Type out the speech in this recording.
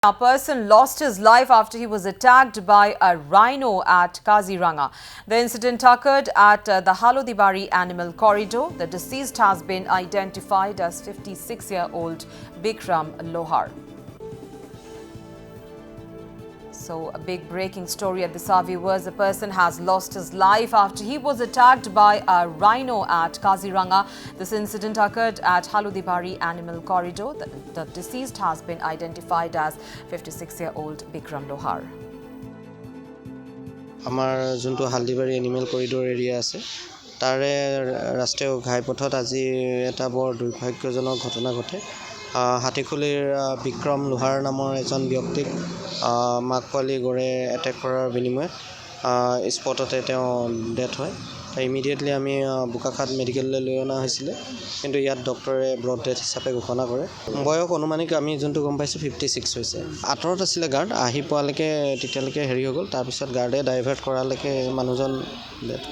A person lost his life after he was attacked by a rhino at Kaziranga. The incident occurred at the Halodibari Animal Corridor. The deceased has been identified as 56-year-old Bikram Lohar. So, a big breaking story at this hour, viewers. A person has lost his life after he was attacked by a rhino at Kaziranga. This incident occurred at Halodibari Animal Corridor. The deceased has been identified as 56-year-old Bikram Lohar. আমাৰ যোনটো Haldibari animal corridor area আছে তাৰে ৰাষ্ট্ৰীয় ঘাইপথত আজি এটা বৰ দুৰ্ভাগ্যজনক ঘটনা ঘটে হাতীখুলিৰ বিক্ৰম লোহাৰ নামৰ এজন ব্যক্তিক মাকপালি গড়ে এটেক কৰাৰ বিনিময়ত স্পটতে তেওঁ ডেথ হয় ইমিডিয়েটলি আমি বোকাখাট মেডিকেললৈ লৈ অনা হৈছিলে কিন্তু ইয়াত ডক্টৰে ব্লড ডেথ হিচাপে ঘোষণা কৰে বয়স অনুমানিক আমি যোনটো গম পাইছোঁ 56 হৈছে আঁতৰত আছিলে গাৰ্ড আহি পোৱালৈকে তেতিয়ালৈকে হেৰি হৈ গ'ল তাৰপিছত গাৰ্ডে ডাইভাৰ্ট কৰালৈকে মানুহজন ডেথ